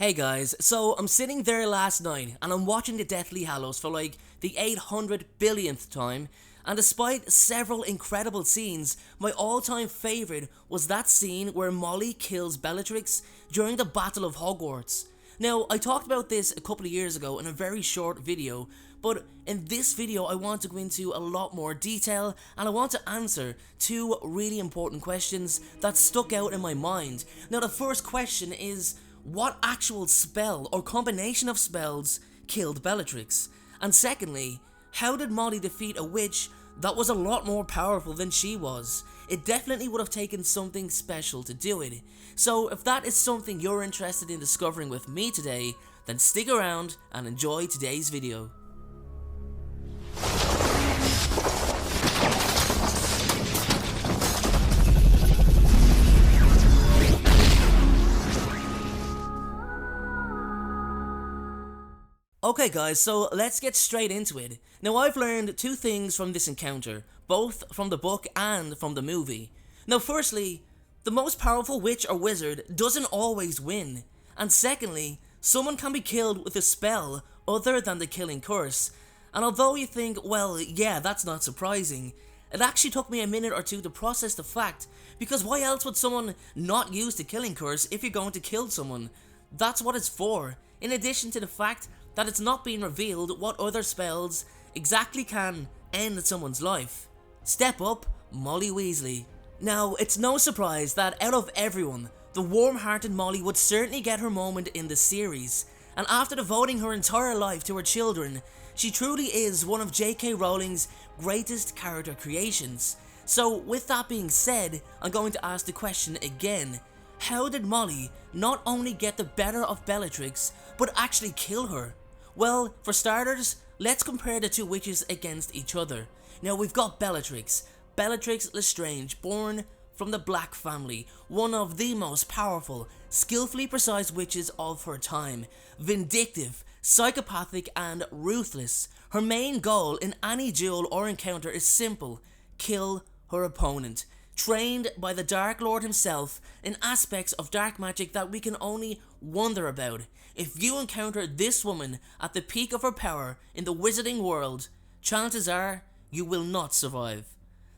Hey guys, so I'm sitting there last night and I'm watching the Deathly Hallows for like the 800 billionth time, and despite several incredible scenes, my all-time favourite was that scene where Molly kills Bellatrix during the Battle of Hogwarts. Now, I talked about this a couple of years ago in a very short video, but in this video I want to go into a lot more detail and I want to answer two really important questions that stuck out in my mind. Now, the first question is, what actual spell or combination of spells killed Bellatrix? And secondly, how did Molly defeat a witch that was a lot more powerful than she was? It definitely would have taken something special to do it. So if that is something you're interested in discovering with me today, then stick around and enjoy today's video. Okay guys, so let's get straight into it. Now, I've learned two things from this encounter, both from the book and from the movie. Now, firstly, the most powerful witch or wizard doesn't always win. And secondly, someone can be killed with a spell other than the killing curse. And although you think, well, yeah, that's not surprising, it actually took me a minute or two to process the fact, because why else would someone not use the killing curse if you're going to kill someone? That's what it's for, in addition to the fact that it's not been revealed what other spells exactly can end someone's life. Step up, Molly Weasley. Now, it's no surprise that out of everyone, the warm-hearted Molly would certainly get her moment in the series, and after devoting her entire life to her children, she truly is one of J.K. Rowling's greatest character creations. So with that being said, I'm going to ask the question again. How did Molly not only get the better of Bellatrix, but actually kill her? Well, for starters, let's compare the two witches against each other. Now, we've got Bellatrix Lestrange, born from the Black family, one of the most powerful, skillfully precise witches of her time. Vindictive, psychopathic and ruthless. Her main goal in any duel or encounter is simple: kill her opponent. Trained by the Dark Lord himself in aspects of dark magic that we can only wonder about. If you encounter this woman at the peak of her power in the wizarding world, chances are you will not survive.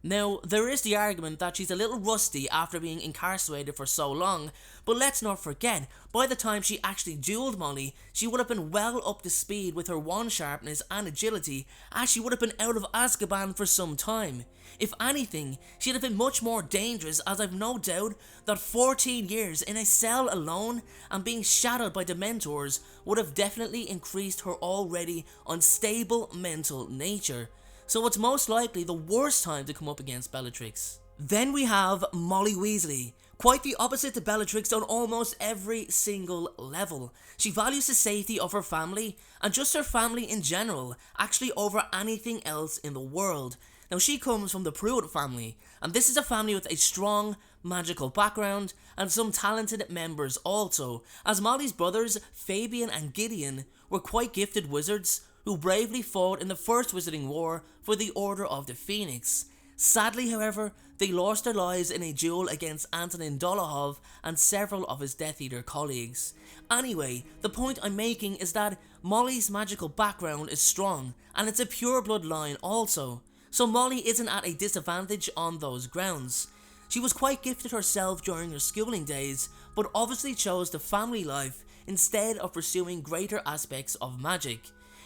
Now, there is the argument that she's a little rusty after being incarcerated for so long, but let's not forget, by the time she actually dueled Molly, she would have been well up to speed with her wand sharpness and agility, as she would have been out of Azkaban for some time. If anything, she'd have been much more dangerous, as I've no doubt that 14 years in a cell alone and being shadowed by Dementors would have definitely increased her already unstable mental nature. So it's most likely the worst time to come up against Bellatrix. Then we have Molly Weasley. Quite the opposite to Bellatrix on almost every single level. She values the safety of her family, and just her family in general, actually over anything else in the world. Now, she comes from the Pruitt family, and this is a family with a strong magical background and some talented members also, as Molly's brothers Fabian and Gideon were quite gifted wizards who bravely fought in the First Wizarding War for the Order of the Phoenix. Sadly, however, they lost their lives in a duel against Antonin Dolohov and several of his Death Eater colleagues. Anyway, the point I'm making is that Molly's magical background is strong, and it's a pure bloodline also, so Molly isn't at a disadvantage on those grounds. She was quite gifted herself during her schooling days, but obviously chose the family life instead of pursuing greater aspects of magic.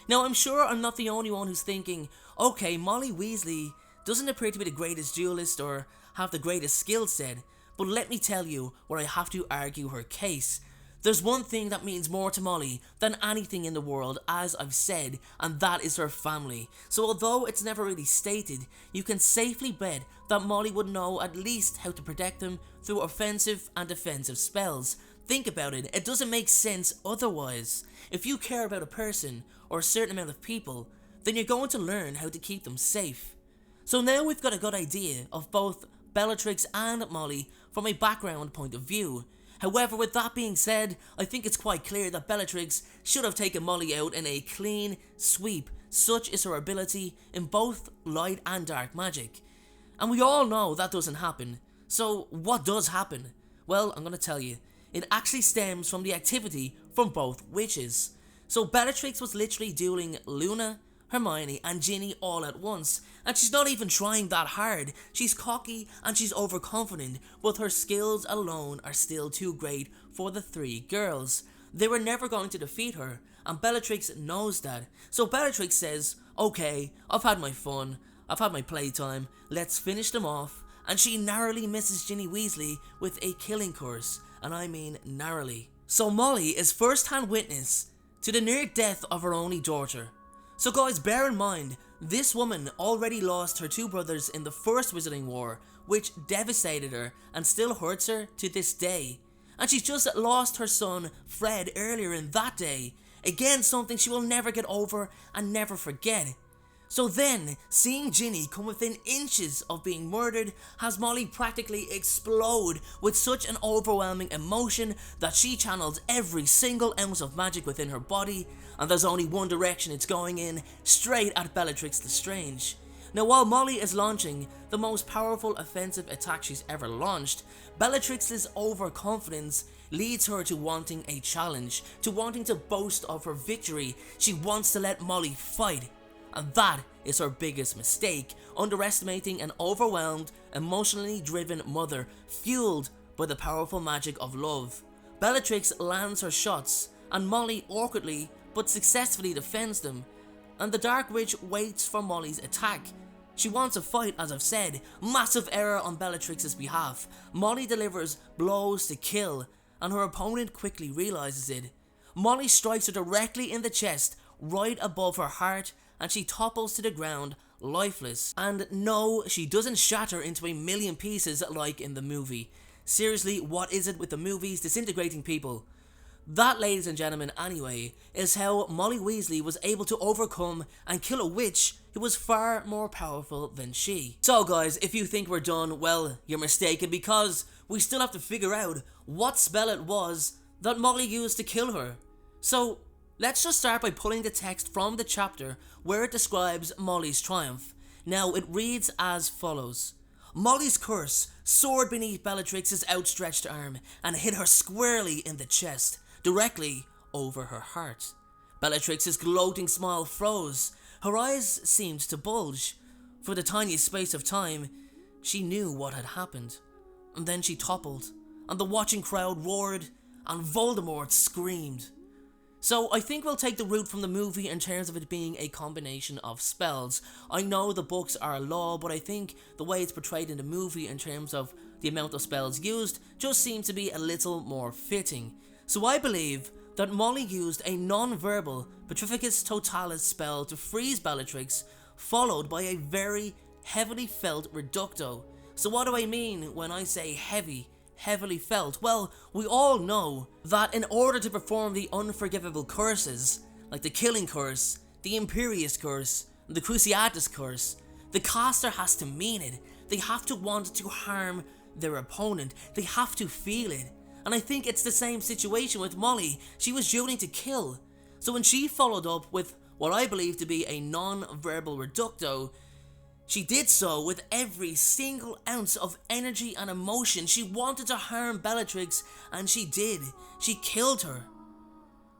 Now, I'm sure I'm not the only one who's thinking, okay, Molly Weasley doesn't appear to be the greatest duelist or have the greatest skill set, but let me tell you where I have to argue her case. There's one thing that means more to Molly than anything in the world, as I've said, and that is her family. So although it's never really stated, you can safely bet that Molly would know at least how to protect them through offensive and defensive spells. Think about it, it doesn't make sense otherwise. If you care about a person or a certain amount of people, then you're going to learn how to keep them safe. So now we've got a good idea of both Bellatrix and Molly from a background point of view. However, with that being said, I think it's quite clear that Bellatrix should have taken Molly out in a clean sweep, such is her ability in both light and dark magic. And we all know that doesn't happen. So what does happen? Well, I'm going to tell you. it actually stems from the activity from both witches. So Bellatrix was literally dueling Luna, Hermione and Ginny all at once, and she's not even trying that hard. She's cocky and she's overconfident, but her skills alone are still too great for the three girls. They were never going to defeat her, and Bellatrix knows that. So Bellatrix says, okay, I've had my fun, I've had my playtime, let's finish them off, and she narrowly misses Ginny Weasley with a killing curse, and I mean narrowly. So Molly is first-hand witness to the near death of her only daughter. So guys, bear in mind, this woman already lost her two brothers in the First Wizarding War, which devastated her and still hurts her to this day. And she's just lost her son Fred earlier in that day. Again, something she will never get over and never forget. So then, seeing Ginny come within inches of being murdered has Molly practically explode with such an overwhelming emotion that she channels every single ounce of magic within her body, and there's only one direction it's going in, straight at Bellatrix Lestrange. Now while Molly is launching the most powerful offensive attack she's ever launched, Bellatrix's overconfidence leads her to wanting a challenge, to wanting to boast of her victory. She wants to let Molly fight. And that is her biggest mistake, underestimating an overwhelmed, emotionally driven mother fueled by the powerful magic of love. Bellatrix lands her shots, and Molly awkwardly but successfully defends them, and the Dark Witch waits for Molly's attack. She wants a fight, as I've said. Massive error on Bellatrix's behalf. Molly delivers blows to kill, and her opponent quickly realizes it. Molly strikes her directly in the chest, right above her heart, and she topples to the ground, lifeless. And no, she doesn't shatter into a million pieces like in the movie. Seriously, what is it with the movies disintegrating people? That, ladies and gentlemen, anyway, is how Molly Weasley was able to overcome and kill a witch who was far more powerful than she. So guys, if you think we're done, well, you're mistaken, because we still have to figure out what spell it was that Molly used to kill her. So let's just start by pulling the text from the chapter where it describes Molly's triumph. Now it reads as follows. Molly's curse soared beneath Bellatrix's outstretched arm and hit her squarely in the chest, directly over her heart. Bellatrix's gloating smile froze. Her eyes seemed to bulge. For the tiniest space of time, she knew what had happened. And then she toppled, and the watching crowd roared, and Voldemort screamed. So I think we'll take the route from the movie in terms of it being a combination of spells. I know the books are law, but I think the way it's portrayed in the movie in terms of the amount of spells used just seems to be a little more fitting. So I believe that Molly used a non-verbal Petrificus Totalis spell to freeze Bellatrix, followed by a very heavily felt Reducto. So what do I mean when I say heavily felt? Well, we all know that in order to perform the unforgivable curses, like the Killing Curse, the Imperious Curse, the Cruciatus Curse, the caster has to mean it. They have to want to harm their opponent. They have to feel it. And I think it's the same situation with Molly. She was dueling to kill. So when she followed up with what I believe to be a non-verbal Reducto, she did so with every single ounce of energy and emotion. She wanted to harm Bellatrix, and she did. She killed her.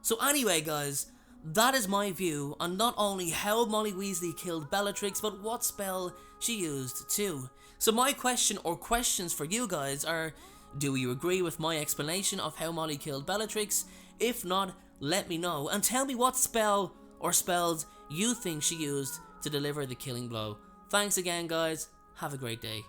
So anyway guys, that is my view on not only how Molly Weasley killed Bellatrix, but what spell she used too. So my question or questions for you guys are, do you agree with my explanation of how Molly killed Bellatrix? If not, let me know, and tell me what spell or spells you think she used to deliver the killing blow. Thanks again guys, have a great day.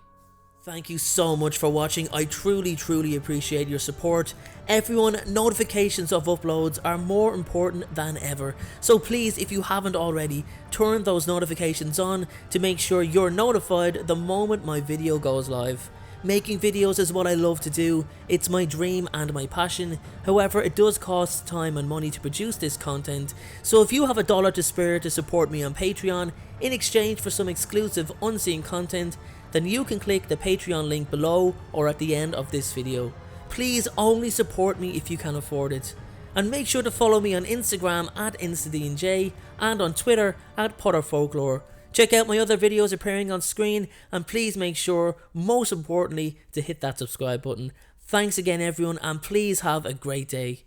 Thank you so much for watching. I truly appreciate your support. Everyone, notifications of uploads are more important than ever. So please, if you haven't already, turn those notifications on to make sure you're notified the moment my video goes live. Making videos is what I love to do. It's my dream and my passion. However, it does cost time and money to produce this content. So if you have $1 to spare to support me on Patreon in exchange for some exclusive unseen content, then you can click the Patreon link below or at the end of this video. Please only support me if you can afford it. And make sure to follow me on Instagram at InstaDeanJ and on Twitter at Folklore. Check out my other videos appearing on screen, and please make sure, most importantly, to hit that subscribe button. Thanks again everyone, and please have a great day.